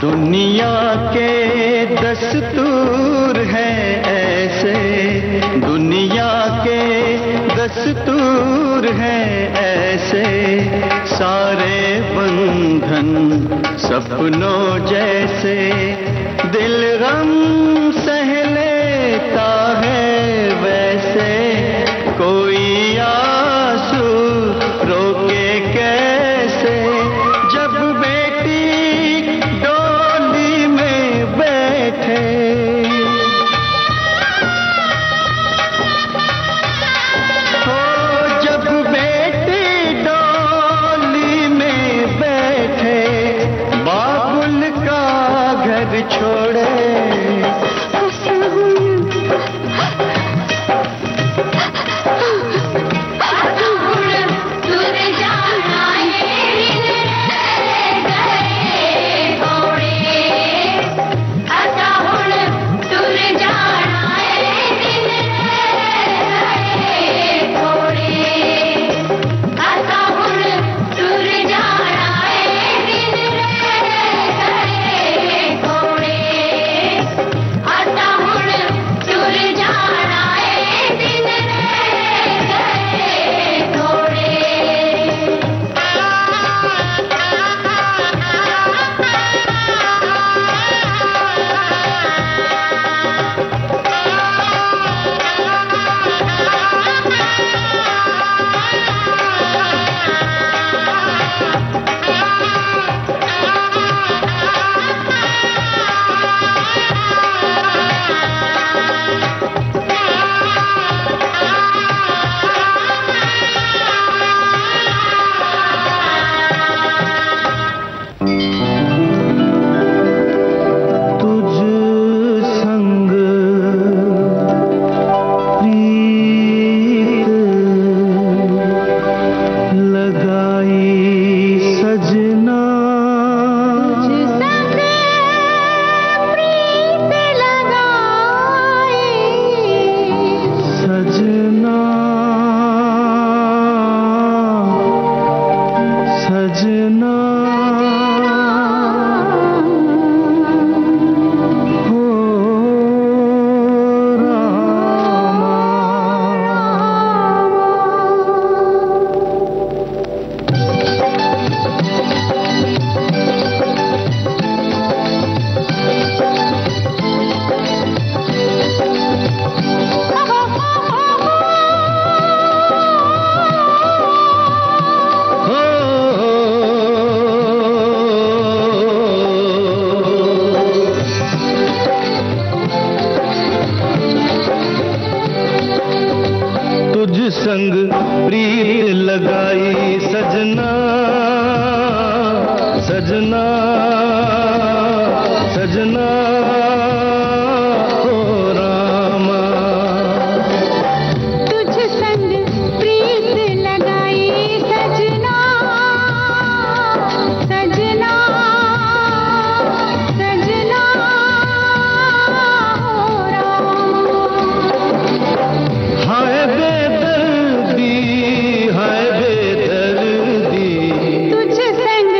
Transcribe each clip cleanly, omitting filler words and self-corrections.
दुनिया के दस्तूर हैं ऐसे, दुनिया के दस्तूर हैं ऐसे, सारे बंधन सपनों जैसे, दिल गम सह लेता है वैसे, कोई आंसू रोके कैसे, जब बेटी डोली में बैठे, हो जब बेटी डोली में बैठे, बाबुल का घर छोड़े, संग प्रीत लगाई सजना सजना सजना हो रामा। तुझ संग प्रीत लगाई सजना सजना सजना हो रामा। हाय बेदर्दी तुझ संग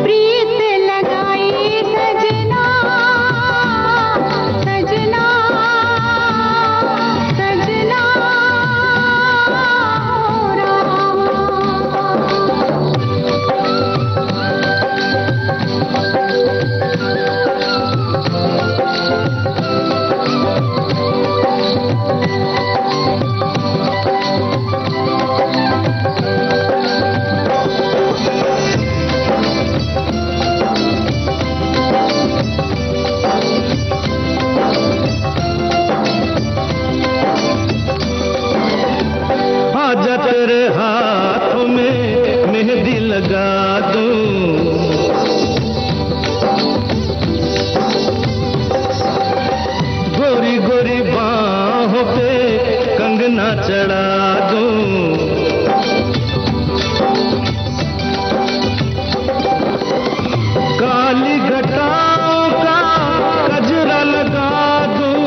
प्रीत लगाई सजना सजना सजना हो रामा। आजा तेरे हाथों में मेहंदी लगा दूं, गोरी गोरी बाहों पे कंगना चढ़ा दूं, काली घटाओं का गजरा लगा दूं,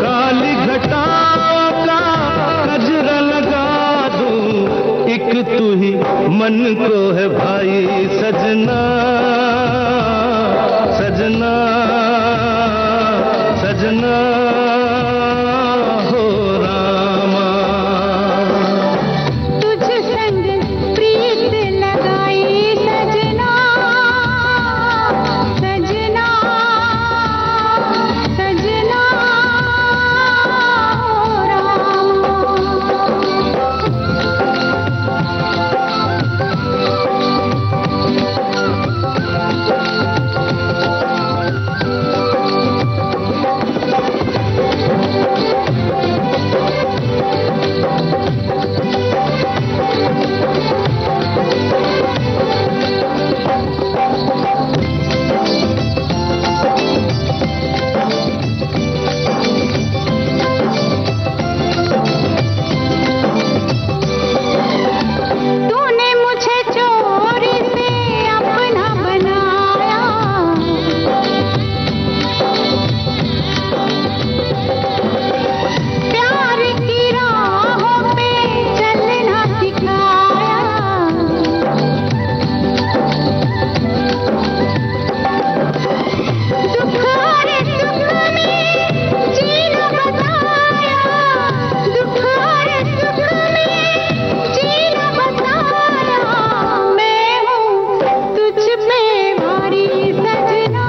काली घटाओं का गजरा लगा दूं, एक तू ही मन को है भाई सजना सजना सजना हो रामा। तुझ संग प्रीत लगाई सजना सजना सजना हो रामा। तूने मुझे चोरी से अपना बनाया, प्यार की राहों पे चलना सिखाया, दुख और सुख में जीना बताया, दुख और सुख में जीना बताया, मैं हूँ तुझ पे भारी सजना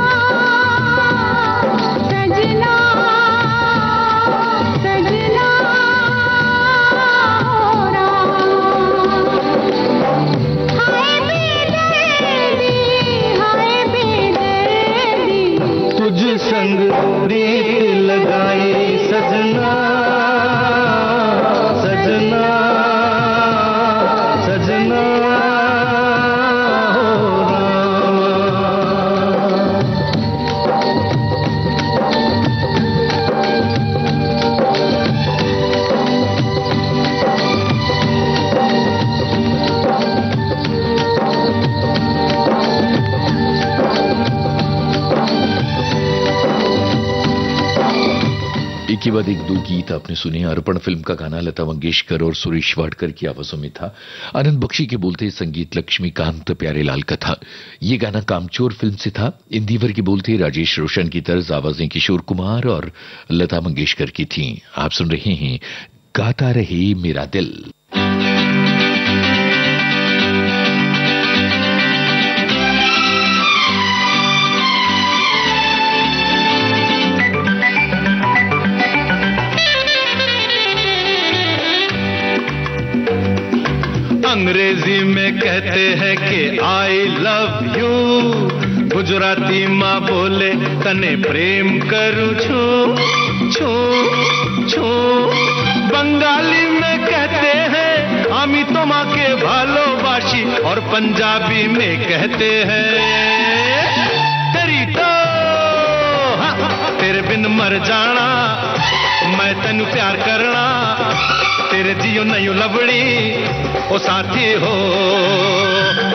सजना सजना हो रामा। हाय बेदर्दी तुझ संग प्रीत लगाई सजना सजना सजना हो रामा। एक के बाद एक दो गीत आपने सुने। अर्पण फिल्म का गाना लता मंगेशकर और सुरेश वाडकर की आवाजों में था। आनंद बख्शी के बोलते संगीत लक्ष्मीकांत प्यारेलाल का था। ये गाना कामचोर फिल्म से था। इंदिवर की बोलते राजेश रोशन की तर्ज आवाजें किशोर कुमार और लता मंगेशकर की थीं। आप सुन रहे हैं गाता रहे मेरा दिल। अंग्रेजी में कहते हैं कि आई लव यू, गुजराती माँ बोले तने प्रेम करूं छू छू छू, बंगाली में कहते हैं हामी तो माँ के भालोबाशी और पंजाबी में कहते हैं तेरी तो तेरे बिन मर जाना मैं तेनू प्यार करना तेरे जियो नहीं लबड़ी ओ साथी हो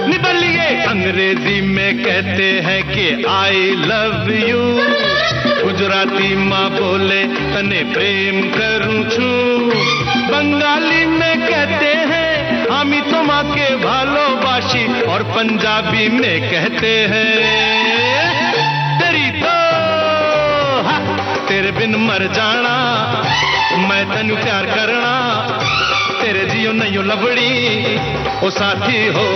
निबलिए अंग्रेजी में कहते हैं कि आई लव यू गुजराती माँ बोले तने प्रेम करूं छू बंगाली में कहते हैं हामी तो माँ के भालोबाशी और पंजाबी में कहते हैं तेरी तो तेरे बिन मर जाना मैं तेनू प्यार करना तेरे जियो नहीं लबड़ी ओ साथी हो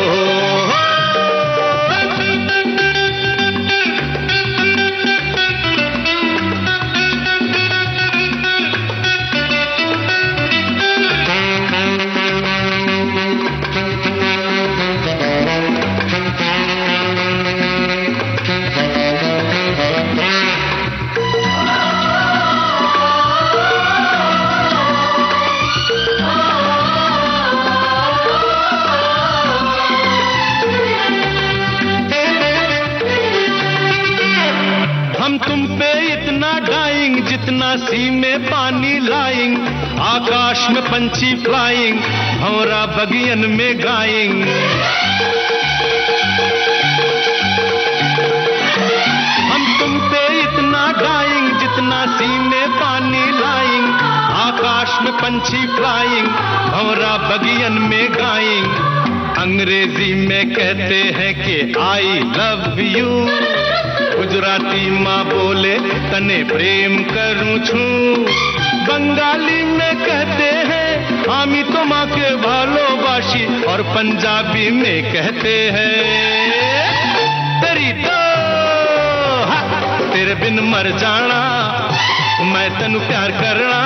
जितना सी में पानी लाइंग आकाश में पंछी फ्लाइंग भंवरा बगियन में गाइंग हम तुम पे इतना गाइंग जितना सी में पानी लाइंग आकाश में पंछी फ्लाइंग भंवरा बगियन में गाइंग अंग्रेजी में कहते हैं कि आई लव यू गुजराती माँ बोले तने प्रेम करूं छू बंगाली में कहते हैं हामी तो माँ के भालोबाशी और पंजाबी में कहते हैं तेरी तो तेरे बिन मर जाना मैं तेनू प्यार करना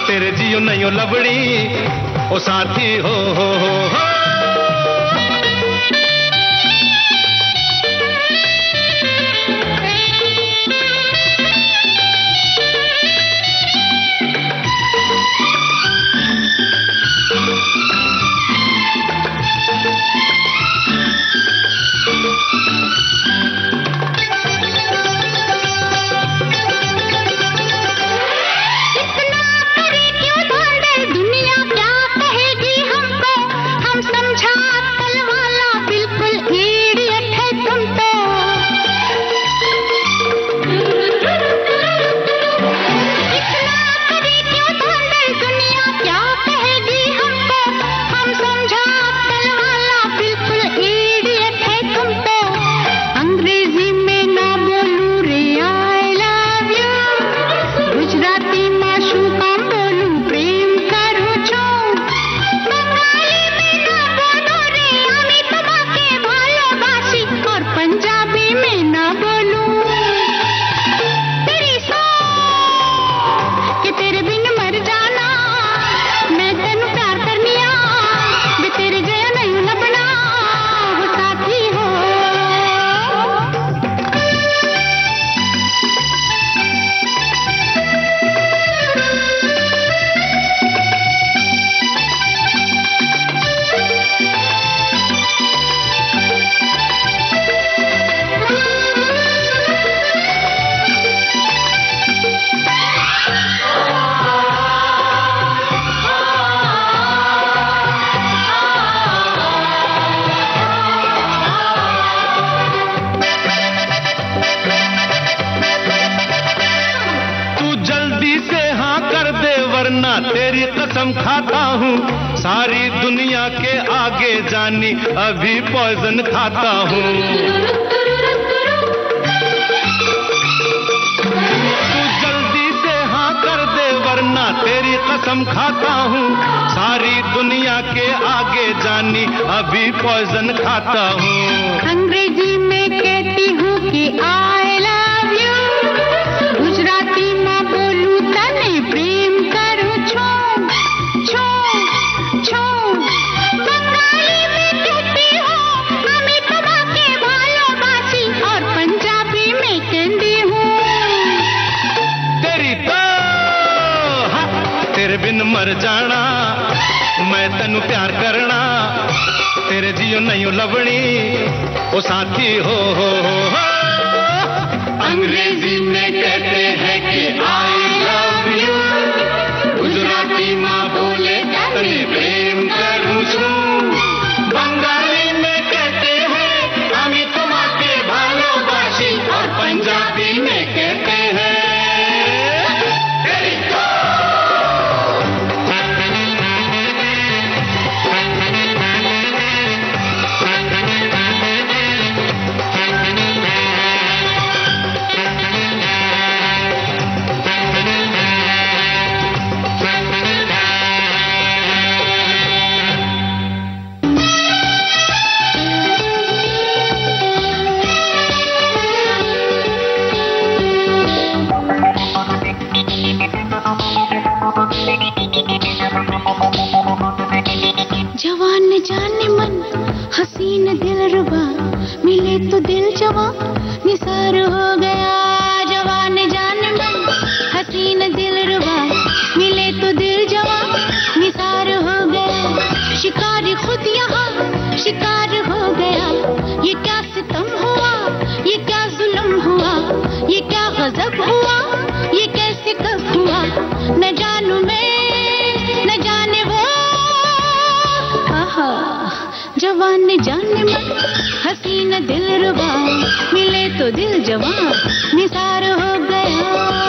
तेरे जियो नहीं लबड़ी ओ साथी हो तेरी कसम खाता हूँ सारी दुनिया के आगे जानी अभी पॉइजन खाता हूँ तू जल्दी से हाँ कर दे वरना तेरी कसम खाता हूँ सारी दुनिया के आगे जानी अभी पॉइजन खाता हूँ अंग्रेजी में कहती हूँ कि आई लव यू गुजराती में बोलूँ तने प्रेम बिन मर जाना मैं तेनू प्यार करना तेरे जियो नहीं लवणी ओ साथी हो अंग्रेजी में कहते हैं कि आई लव यू गुजराती माँ बोले तने प्रेम करूं छू बंगाली में कहते हैं আমি তোমাকে ভালোবাসি और पंजाबी में कहते हैं जवान जाने मन हसीन दिल रुबा मिले तो दिल जवां निसार हो गया जवान जाने मन हसीन दिल रुबा मिले तो दिल जवां निसार हो गया शिकार खुद यहाँ शिकार हो गया ये क्या सितम हुआ ये क्या जुल्म हुआ ये क्या गजब हुआ ये कैसे कब हुआ न जानू मैं न जाने वो जवान जाने मन हसीन दिल रुबा मिले तो दिल जवां निसार हो गया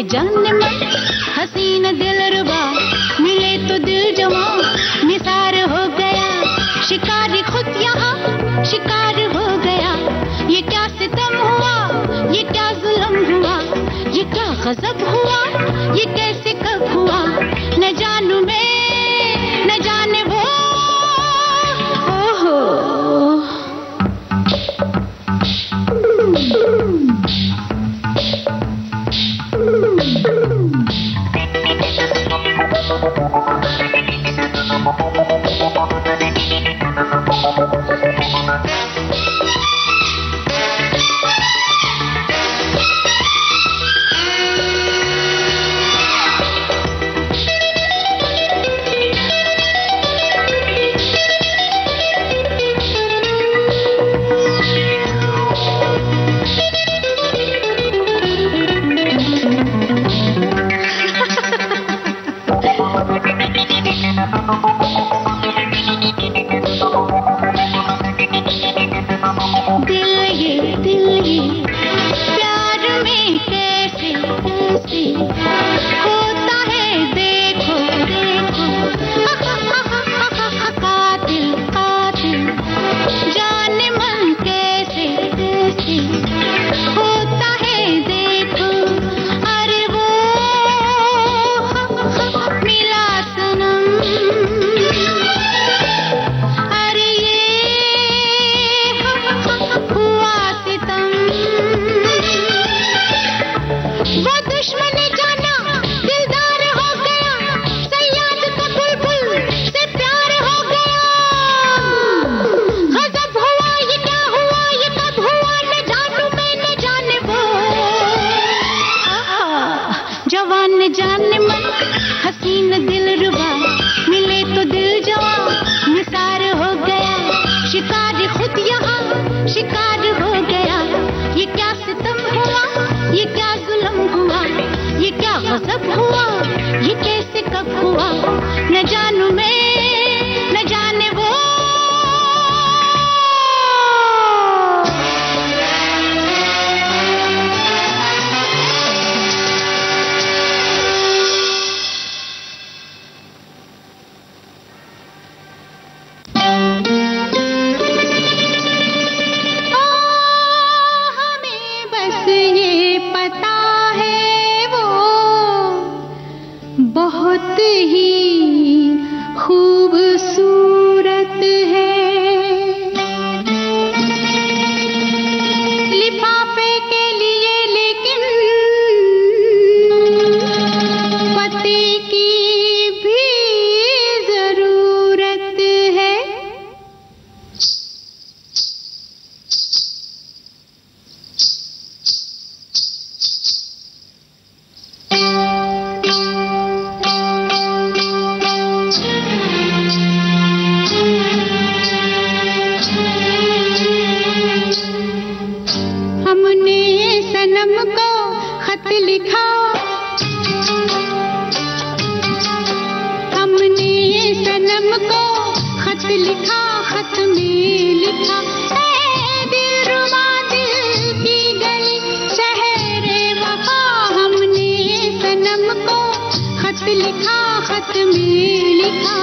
जाने मन हसीन दिल रुबा मिले तो दिल जवां निसार हो गया शिकारी खुद यहाँ शिकार हो गया ये क्या सितम हुआ ये क्या जुल्म हुआ ये क्या गजब हुआ ये कैसे कब हुआ न जानू मैं न जाने वो ओहो कब हुआ, ये कैसे कब हुआ, न जानू मैं, न जाने वो। बहुत ही खूबसूरत है, लिफाफे के लिए लेकिन पति की भी जरूरत है। सनम को खत लिखा, हमने सनम को खत लिखा, खत में लिखा, ऐ दिलरुबा दिल की गली शहरे वफा। हमने सनम को खत लिखा, खत में लिखा।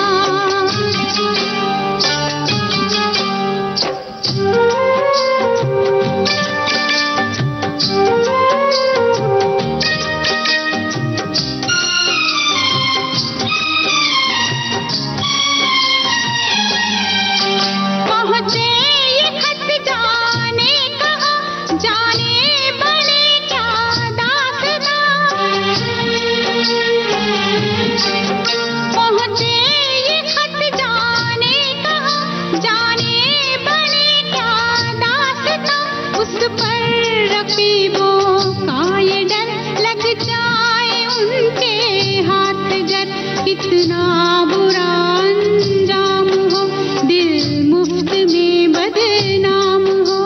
कितना बुरा अंजाम हो, दिल मुफ्त में बदनाम हो।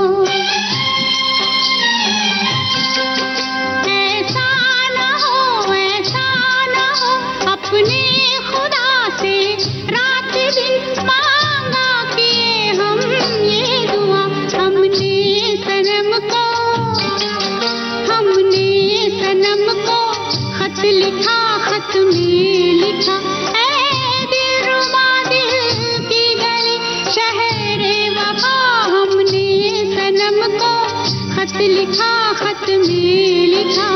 ऐसा न हो, ऐसा न हो, अपने खुदा से रात दिन मांगा किए हम ये दुआ। हमने सनम को खत लिखा, खत में लिखा, ऐ दिलरुबा दिल की गली शहरे वफा। हमने सनम को खत लिखा, खत में लिखा।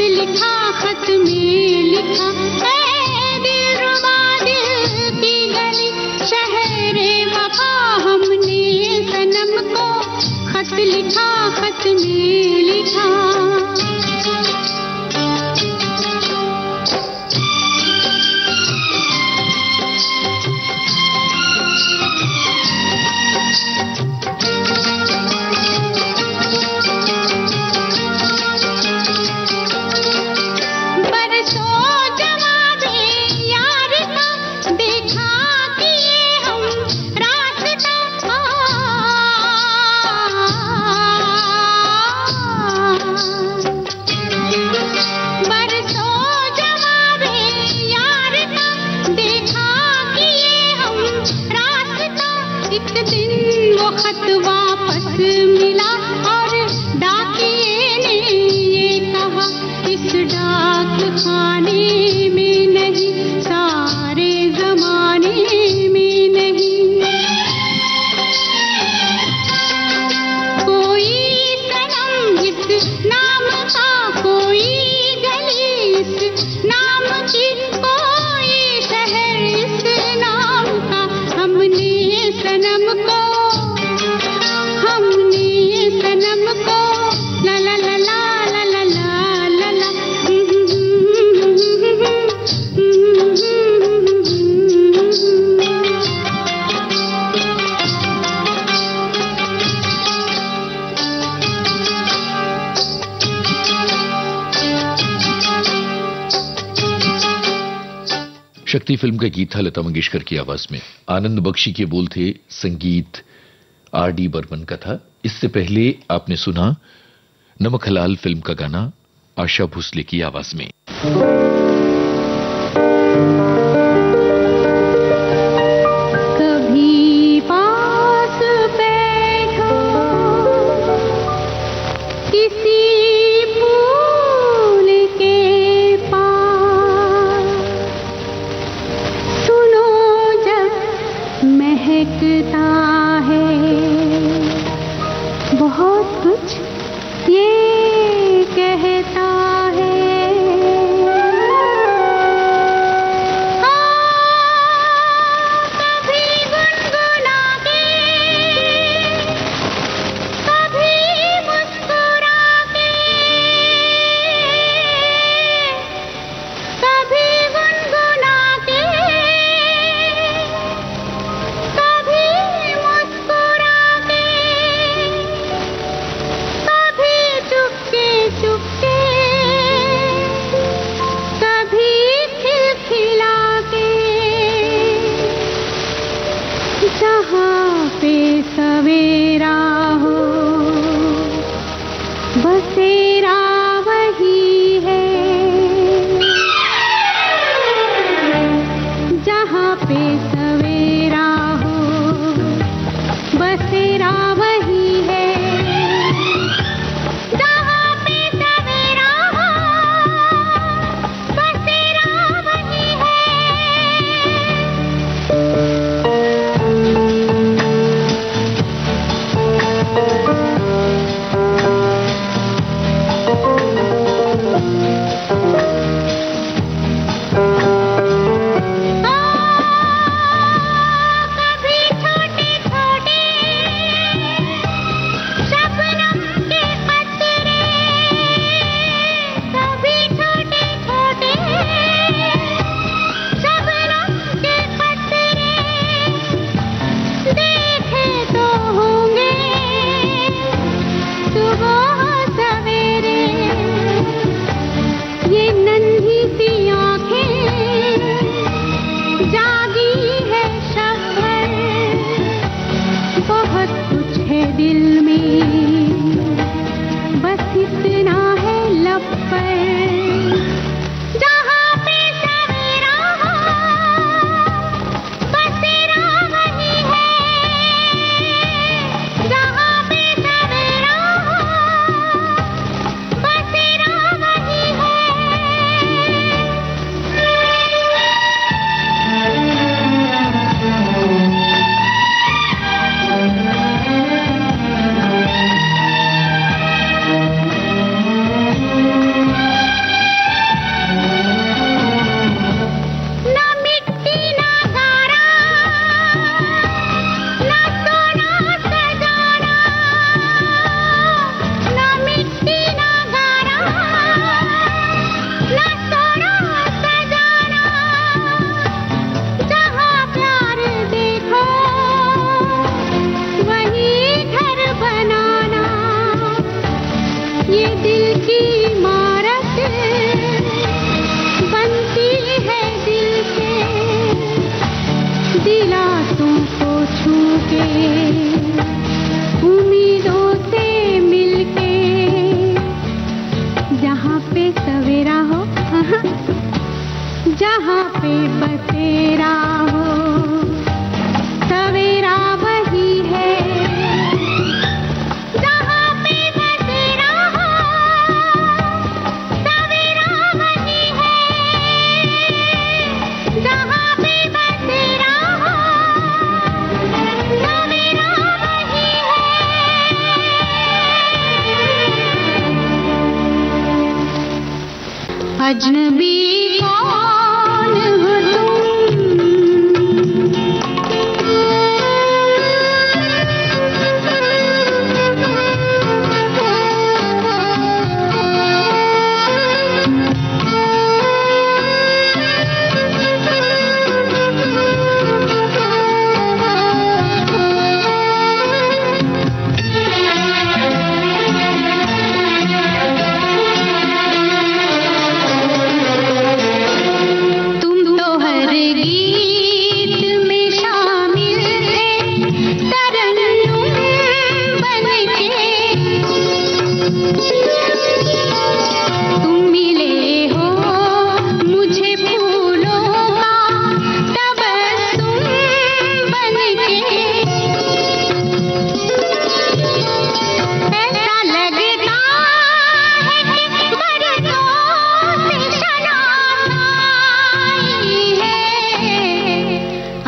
लिखा, खत में लिखा, ऐ दिलरुबा दिल की गली शहरे वफा। हमने सनम को खत लिखा, खत में लिखा। खत वापस मिला और डाकिए ने ये कहा, इस डाक खाने में नहीं, सारे जमाने में नहीं। कोई सनम इस नाम का, कोई गली इस नाम की, कोई शहर इस नाम का। हमने सनम को ला ला ला ला ला ला ला ला। शक्ति फिल्म का गीत था लता मंगेशकर की आवाज में। आनंद बख्शी के बोल थे, संगीत आर.डी. बर्मन का था। इससे पहले आपने सुना नमक हलाल फिल्म का गाना आशा भोसले की आवाज में। कभी पास बैठो किसी फूल के पास, सुनो जब महकता है बहुत कुछ ये कहता है। कभी गुनगुना के, कभी मुस्कुरा के, कभी गुनगुना के, कभी मुस्कुरा के, कभी चुपके चुपके, कभी खिलखिला के। जहाँ पे सवेरा हो बसेरा वही है, जहाँ पे सवेरा हो बसेरा वही है, जहाँ पे सवेरा हो बसेरा वही है। कभी छोटे छोटे शबनम के कतरे, कभी छोटे छोटे शबनम के कतरे, देखे तो होंगे सुबह सवेरे। ये नन्ही सी आँखें जागी है शक्कर, बहुत कुछ है दिल में, बस इतना है लब पर। जहाँ पे सवेरा हो बसेरा वही है, जहाँ पे सवेरा हो बसेरा वही है। ना मिट्टी ना गारा, ना सोना सजाना, ना मिट्टी ना गारा, ना सोना सजाना। जहाँ प्यार देखो वही घर बनाना, ये दिल की इमारत बनती है दिल से, दिलासों को छू के, उम्मीदों से मिलके। जहाँ पे सवेरा हो जहाँ पे बसेरा हो, सवेरा वही है। अजनबी कौन हो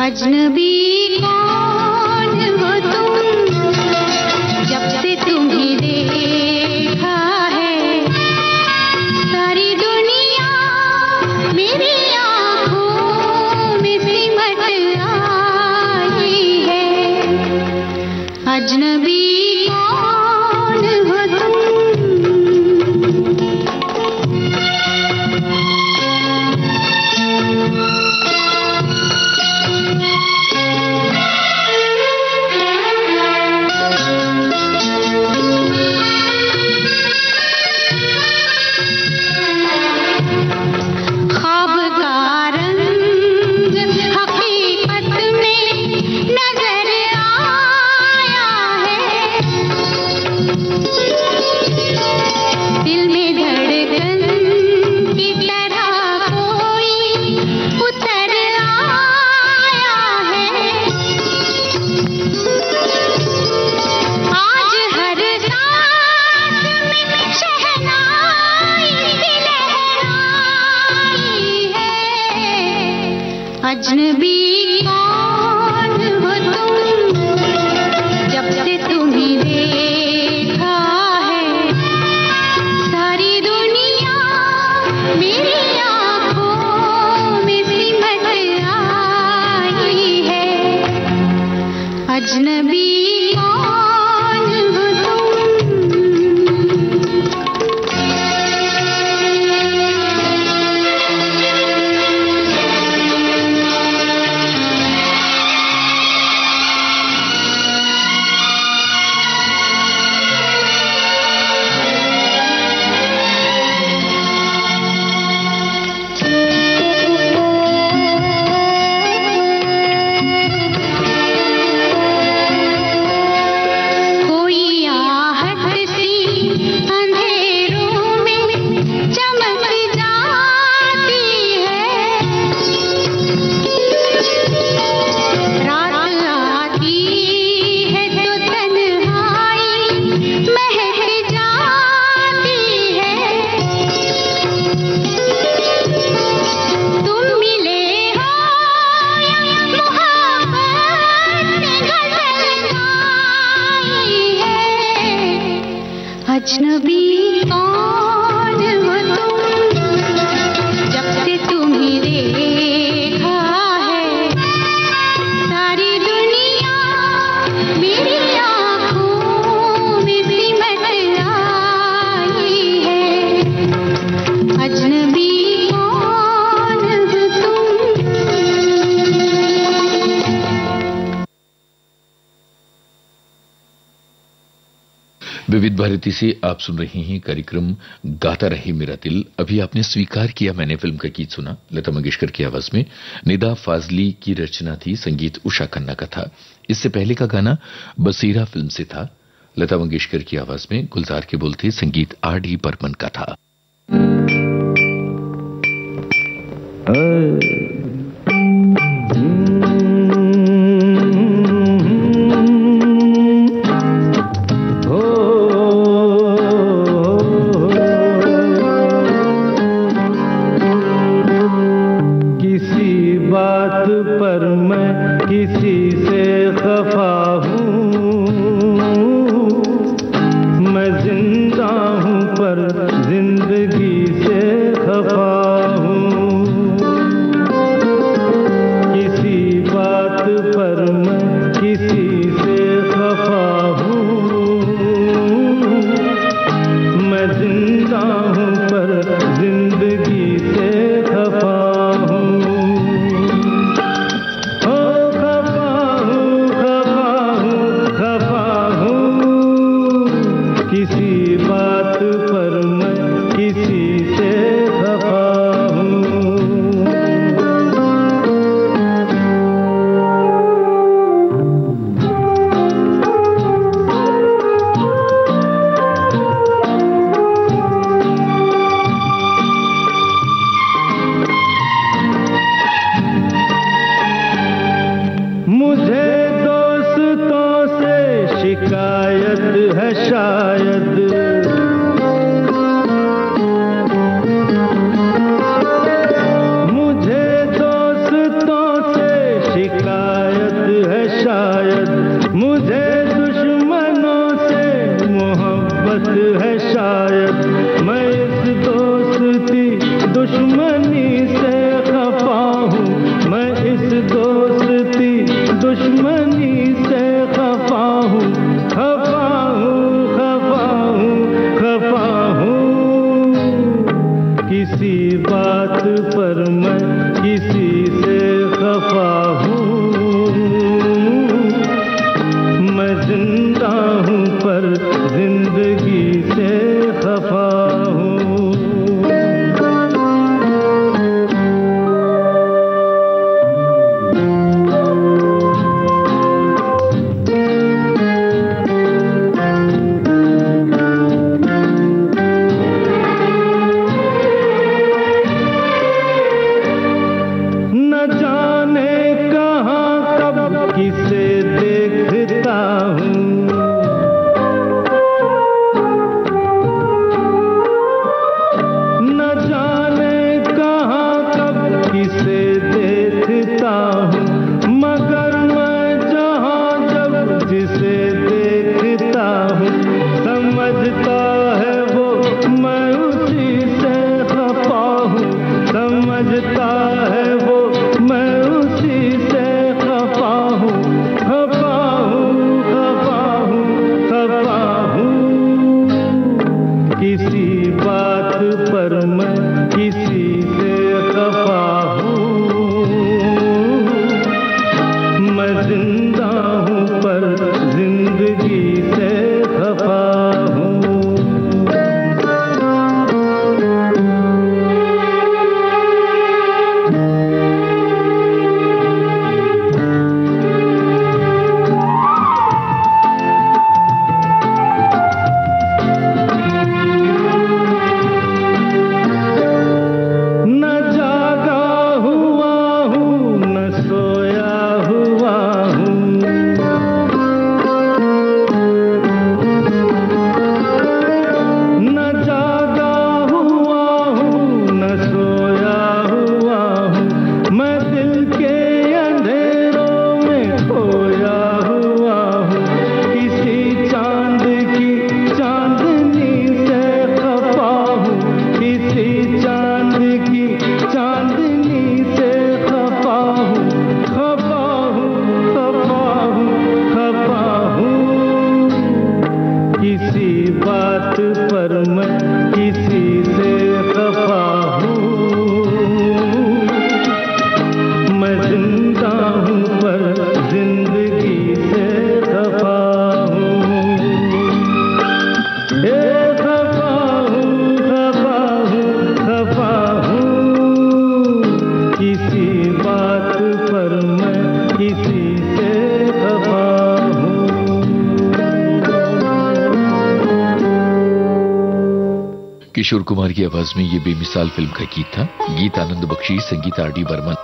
अजनबी कौन हो तुम, जब से तुम्हें देखा है सारी दुनिया मेरी आँखों में सिमट आई है। अजनबी कौन हो तुम। अजनबी कौन हो तुम, जब से तुम्हें देखा है सारी दुनिया मेरी आँखों में सिमट आई है। अजनबी कौन हो तुम। अजनबी कौन हो तुम, जब से तुम्हें देखा है सारी दुनिया मेरी आँखों में सिमट आई है। अजनबी कौन हो तुम। विविध भारती से आप सुन रहे हैं कार्यक्रम गाता रहे मेरा दिल। अभी आपने स्वीकार किया मैंने फिल्म का गीत सुना, लता मंगेशकर की आवाज में। निदा फाजली की रचना थी, संगीत उषा खन्ना का था। इससे पहले का गाना बसीरा फिल्म से था, लता मंगेशकर की आवाज में, गुलजार के बोल थे, संगीत R.D. बर्मन का था। मैं जिंदा हूँ पर जिंदगी से खफा शिकायत है शायद, मुझे दोस्तों से शिकायत है शायद, मुझे दुश्मनों से मोहब्बत है शायद, मैं इस दोस्ती दुश्मनी से खफा हूँ, मैं इस दोस्ती दुश्मनी से खफा हूँ, खफा हूँ, खफा हूँ, खफा हूँ। किसी बात पर मैं किसी से खफा हूँ, मैं जिंदा हूँ पर जिंदगी से खफा हूँ। किसे देखता हूँ, न जाने कहाँ कब किसे देखता हूँ, मगर मैं जहाँ जब जिसे देखता हूँ, समझता है वो मैं उसी से खफा हूँ, समझता है वो मैं उसी से खफा हूँ, खफा हूँ, खफा हूँ, खफा हूँ। किसी बात पर मैं किसी से खफा हूँ, मैं जिंदा हूँ पर जिंदगी से खफा हूँ। किशोर कुमार की आवाज में ये बेमिसाल फिल्म का गीत था। गीत आनंद बख्शी, संगीत आर.डी. बर्मन।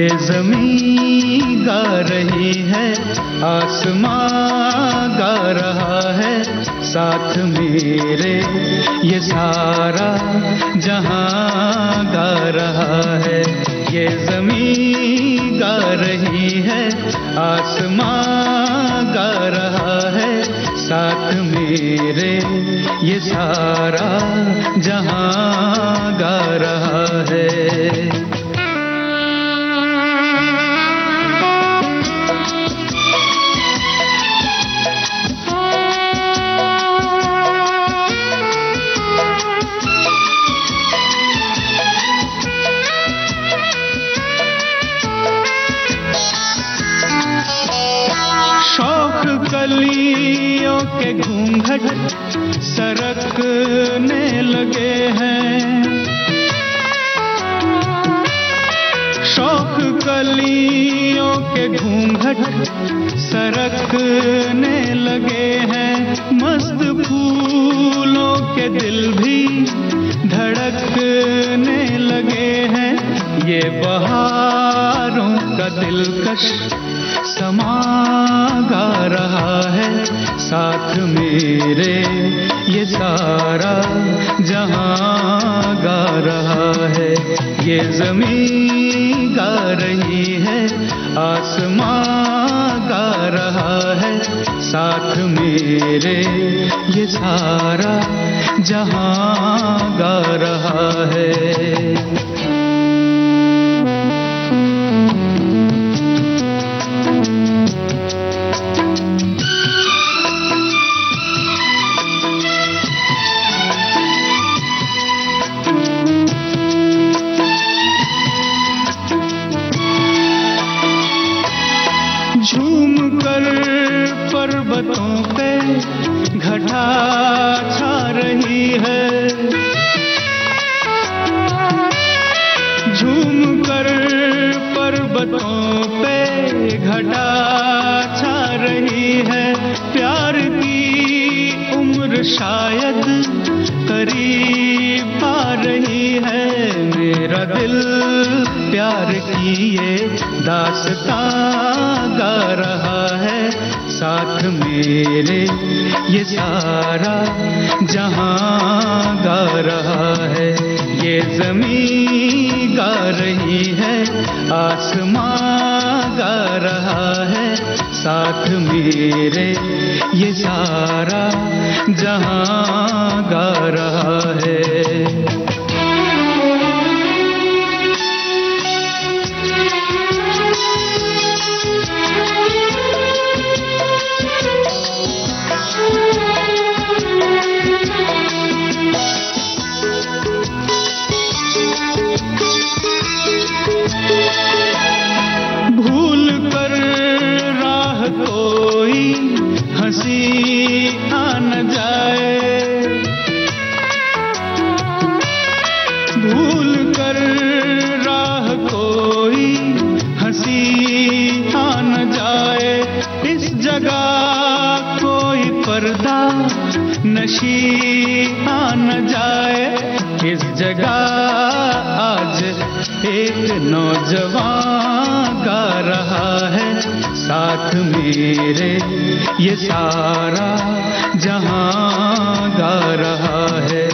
ये ज़मीं गा रही है, आसमां गा रहा है साथ मेरे, ये सारा जहां गा रहा है। ये ज़मीं गा रही है, आसमां गा रहा है साथ मेरे, ये सारा जहां गा रहा है। कलियों के घूंघट सरकने लगे हैं, शौक कलियों के घूंघट सरकने लगे हैं, मस्त फूलों के दिल भी धड़कने लगे हैं। ये बहारों का दिलकश समा गा रहा है साथ मेरे, ये सारा जहां गा रहा है। ये ज़मीं गा रही है, आसमां गा रहा है साथ मेरे, ये सारा जहां गा रहा है। झूम कर पर्वतों पे घटा छा रही है, झूम कर पर्वतों पे घटा छा रही है। प्यार की उम्र शायद करीब आ रही है, मेरा दिल प्यार की ये दास्तां गा रहा है साथ मेरे, ये सारा जहां गा रहा है। ये ज़मीं गा रही है, आसमां गा रहा है साथ मेरे, ये सारा जहां गा रहा है। भूल कर राह कोई हंसी आ न जाए, भूल कर राह कोई हंसी आ न जाए, इस जगह कोई पर्दा नशी आ न जाए। इस जगह आज एक नौजवान गा रहा है साथ मेरे, ये सारा जहां गा रहा है।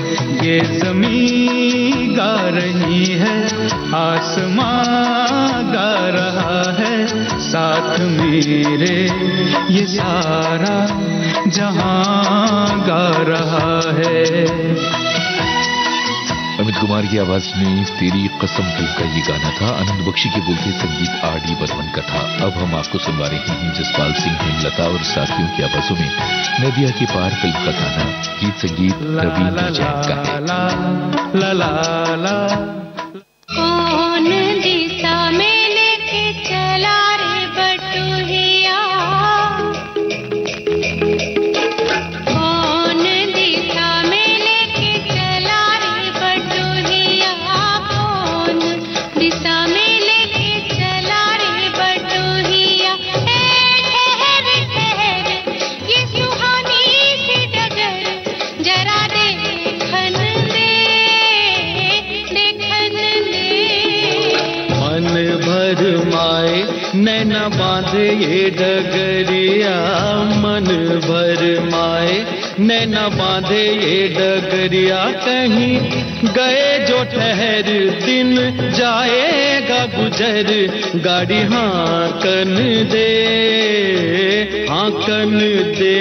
ये ज़मीं गा रही है, आसमां गा रहा है साथ मेरे, ये सारा जहां गा रहा है। अमित कुमार की आवाज में तेरी कसम फिल्म का ये गाना था। आनंद बख्शी के बोलते संगीत आर.डी. बर्मन का था। अब हम आपको सुनवा रहे हैं जसपाल सिंह, हेमलता और साथियों की आवाजों में नदिया के पार फिल्म का गाना। गीत संगीत रवींद्र जैन का है। कौन दिशा में लेके चला रे बटुहिया, कौन दिशा में लेके चला रे बटुहिया, कौन दिशा में लेके चला रे बटुहिया। ठहर ठहर ये सुहानी सी डगर, जरा देखन दे, देखन दे। नैना बांधे ये डगरिया मन भर माए, नैना बांधे ये डगरिया कहीं गए जो ठहर दिन जाएगा गुजर, गाड़ी हांकन दे हांकन दे।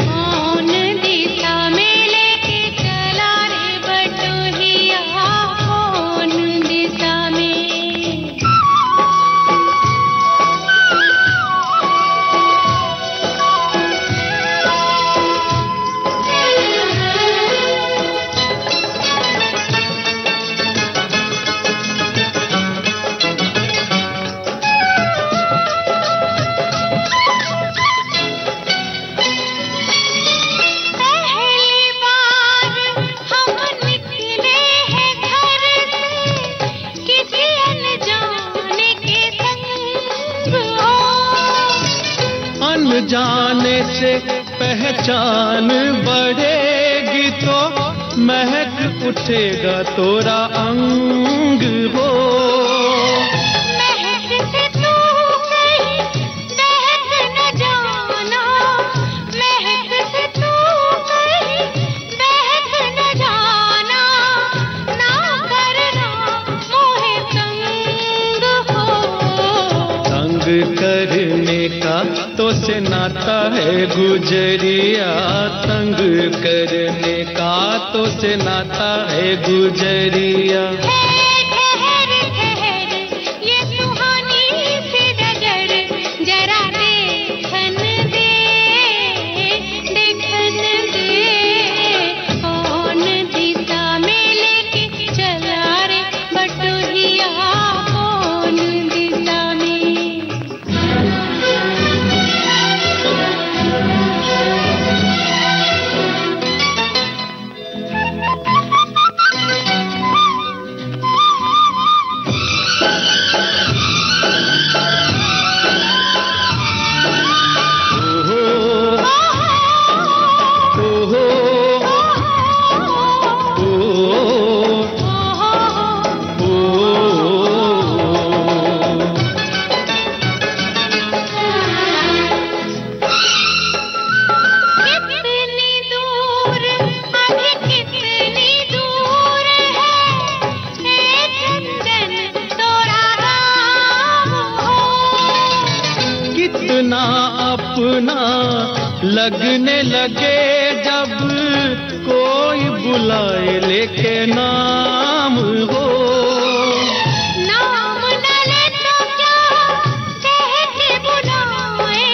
कौन दिशा में लेके चला रे बटोहिया, कौन दिशा में। जाने से पहचान बढ़ेगी तो महक उठेगा तोरा अंग हो। महक से तू कहीं महक न जाना, महक से तू कहीं महक न जाना, ना करना मोहे तंग हो। तंग करने का तो से नाता है गुजरिया, तंग करने का तो से नाता है गुजरिया। ठहर ठहर ये सुहानी सी डगर, जरा देखन दे देखन दे। कौन दिशा में लेके चला रे बटोहिया, कौन दिशा में। अपना लगने लगे जब कोई बुलाए लेके नाम हो। नाम न ले तो क्या कह के बुलाए,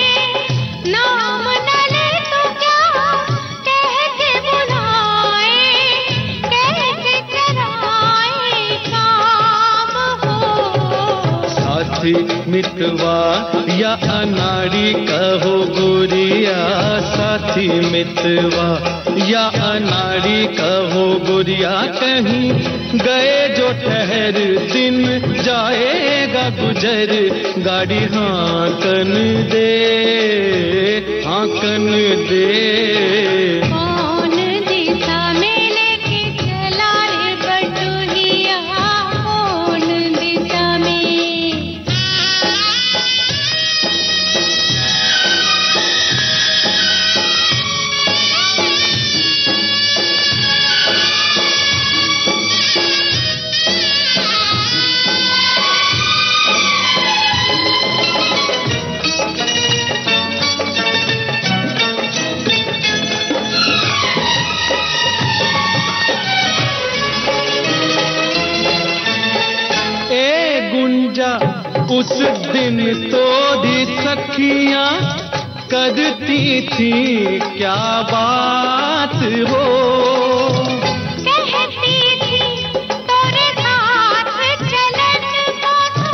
नाम न ले तो क्या कह के बुलाए, कैसे चलाए काम हो। साथी मितवा या अनाड़ी कहो गोरिया, साथी मितवा या अनाड़ी कहो गोरिया, कहीं गए जो ठहर दिन जाएगा गुजर, गाड़ी हांकन दे हांकन दे। कौन दिशा में लेके चला रे बटोहिया, कौन दिशा में। उस दिन तोरी सखियां करती थी क्या बात हो। कहती थी तोरे साथ चलन को तो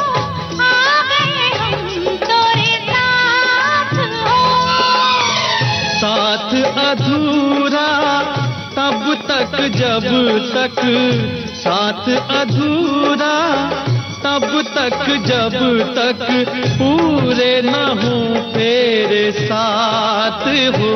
आ गए हम तोरे साथ हो। साथ अधूरा तब तक जब तक, साथ अधूरा तब तक जब तक पूरे न हो तेरे साथ हो।